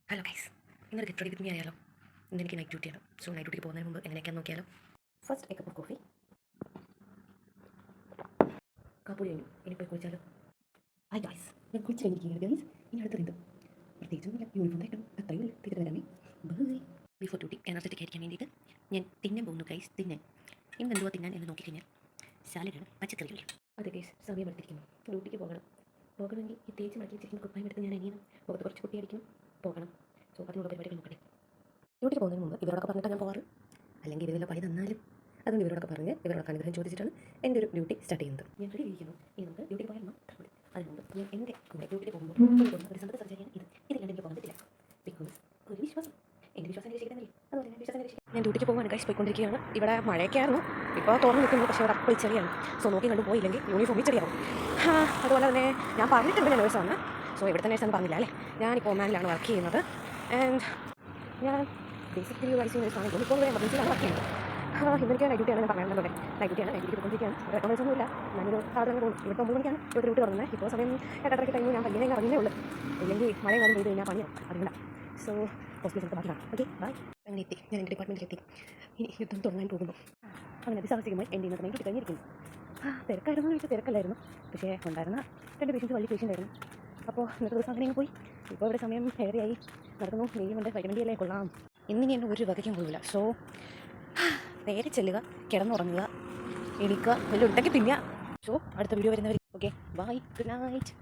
Hello guys, ഇന്നൊരു get ready with me ആയാലോ? ഇന്ന് എനിക്ക് നൈറ്റ് ഡ്യൂട്ടിയാണ്. സോ നൈറ്റ് ഡ്യൂട്ടിക്ക് പോകുന്നതിന് മുമ്പ് എങ്ങനെയൊക്കെയാണെന്ന് നോക്കിയാലോ. First a cup of coffee, കാപ്പൂടി കഴിഞ്ഞു. ഇനി പോയി കുളിച്ചാലോ. ഹായ് ഗൈസ്, ഞാൻ കുളിച്ച് കഴിഞ്ഞിരിക്കുകയാണ് ഗൈസ്. ഇനി അടുത്തത് പ്രത്യേകിച്ചും ഞാൻ യൂണിഫോം തയ്ക്കണം. അത്രയും തിരിച്ചു വരാമേ. ബൈ. ബിഫോർ ഡ്യൂട്ടി എനർജറ്റിക് ആയിരിക്കാൻ വേണ്ടിയിട്ട് ഞാൻ തിന്നാൻ പോകുന്നു ഗൈസ്. തിന്നാൻ ഇന്ന് എന്തുവാ തിന്നാൻ എന്ന് നോക്കിക്കഴിഞ്ഞാൽ സാലഡാണ്, പച്ചക്കറികളിൽ. അതെ ഗൈസ്, സമയം എടുത്തിരിക്കുന്നു. ഡ്യൂട്ടിക്ക് പോകണമെങ്കിൽ ഈ തേച്ച് മാറ്റി വെച്ചിരിക്കുന്ന കുപ്പായം എടുത്ത് ഞാൻ അനിയണം. മുഖത്ത് കുറച്ച് കുട്ടിയായിരിക്കണം. പോകണം. സോ അതിനുള്ള പരിപാടികൾ നോക്കട്ടെ. ഡ്യൂട്ടിക്ക് പോകുന്നതിന് മുമ്പ് ഇവരോടൊക്കെ പറഞ്ഞിട്ട് ഞാൻ പോകാറ്. അല്ലെങ്കിൽ ഇവരെല്ലാം പണി തന്നാലും അതുകൊണ്ട് ഇവരോടൊക്കെ പറഞ്ഞ് ഇവരോടൊക്കെ അനുഗ്രഹം ചോദിച്ചിട്ടാണ് എൻ്റെ ഒരു ഡ്യൂട്ടി സ്റ്റാർട്ട് ചെയ്യുന്നത്. ഞാൻ റെഡി ഇരിക്കുന്നു. ഇനി നമുക്ക് ഡ്യൂട്ടിക്ക് പോയാൽ അതിന് മുമ്പ് ഞാൻ എൻ്റെ കൂടെ ഡ്യൂട്ടിക്ക് പോകുമ്പോൾ ഒരു സമ്പത്ത് സർജറിയാണ് ഇതില്ലാണ്ട് എനിക്ക് പോകാൻ പറ്റില്ല. ബിക്കോസ് ഒരു വിശ്വാസം, എൻ്റെ വിശ്വാസം രക്ഷിക്കുന്നില്ല. അതുപോലെ ഞാൻ വിശ്വാസം രക്ഷിക്കും. ഞാൻ ഡ്യൂട്ടിക്ക് പോകാൻ കഴിച്ച് പോയിക്കൊണ്ടിരിക്കുകയാണ്. ഇവിടെ മഴയൊക്കെ ആയിരുന്നു, ഇപ്പോൾ തുറന്നു നിൽക്കുന്നു. പക്ഷേ ഇവിടെ അപ്പോൾ ചെറിയാണ്. സോ നോക്കി കണ്ടു പോയില്ലെങ്കിൽ യൂണിഫോമിൽ ചെറിയാവും. അതുപോലെ തന്നെ ഞാൻ പറഞ്ഞിട്ടുണ്ട് ഞാൻ നേഴ്സാണ്. സോ ഇവിടുത്തെ നേഴ്സാണെന്ന് പറഞ്ഞില്ല അല്ലേ. ഞാനിപ്പോൾ ഒമാനിലാണ് വർക്ക് ചെയ്യുന്നത്. ആൻഡ് ഞാൻ ബേസിക്കലി ഒരു ഐസിയു നേഴ്സാണ്. ഇപ്പോൾ ഇവിടെ എമർജൻസിയിലാണ് വർക്ക് ചെയ്യുന്നത്. ഇവർക്ക് നൈറ്റ് ഡ്യൂട്ടിയാണ്. ഞാൻ പറഞ്ഞല്ലോ നൈറ്റ് ഡ്യൂട്ടിയാണ്. നൈറ്റ് ഡ്യൂട്ടി പോയിക്കൊണ്ടിരിക്കുകയാണ്. റെക്കമെൻഡേഷനൊന്നുമില്ല. ഞാനൊരു സാധനം പോകും. ഇവിടെ 9 മണിക്കാണ് ഇവിടെ ഡ്യൂട്ടി തുടങ്ങുന്നത്. ഇപ്പോൾ സമയം 8:30 കഴിഞ്ഞു. ഞാൻ പയ്യനെ ഇറങ്ങുന്നേ ഉള്ളൂ. ഇല്ലെങ്കിൽ മഴയും കാലം ചെയ്ത് കഴിഞ്ഞാൽ പണിയാവും. അതുകൊണ്ടാണ്. സോ ഹോസ്പിറ്റലിൽ ബാക്കിലാണ്. Okay bye. അങ്ങനെ എത്തി. ഞാൻ എൻ്റെ ഡിപ്പാർട്ട്മെൻറ്റിലെത്തി. ഇനി യുദ്ധം തുടങ്ങാൻ പോകുമ്പോൾ അങ്ങനെ അതിസാഹസികമായി എൻ്റെ ഇന്നത്തെ നൈറ്റ് ഡ്യൂട്ടി കഴിഞ്ഞിരിക്കുന്നു. തിരക്കായിരുന്നു എന്ന് ചോദിച്ചാൽ തിരക്കല്ലായിരുന്നു. പക്ഷേ ഉണ്ടായിരുന്ന 2 പേഷ്യൻസ് വലിയ പേഷ്യൻ്റ് ആയിരുന്നു. അപ്പോൾ ഇന്നത്തെ ദിവസം അങ്ങനെ പോയി. ഇപ്പോൾ ഇവിടെ സമയം ഏറെയായി നടക്കുന്നു. വെയിലുമുണ്ട്. വൈറ്റമിൻ ഡി അല്ലേ, കൊള്ളാം. ഇന്നിനി എന്നെ ഒരു വകയ്ക്കും കൊള്ളില്ല. സോ നേരെ ചെല്ലുക, കിടന്നുറങ്ങുക, എണീക്കുക, വലിയ ഉണ്ടെങ്കിൽ തിന്നുക. സോ അടുത്ത വീഡിയോ വരുന്നവർ ഓക്കെ ബൈ, ഗുഡ് നൈറ്റ്.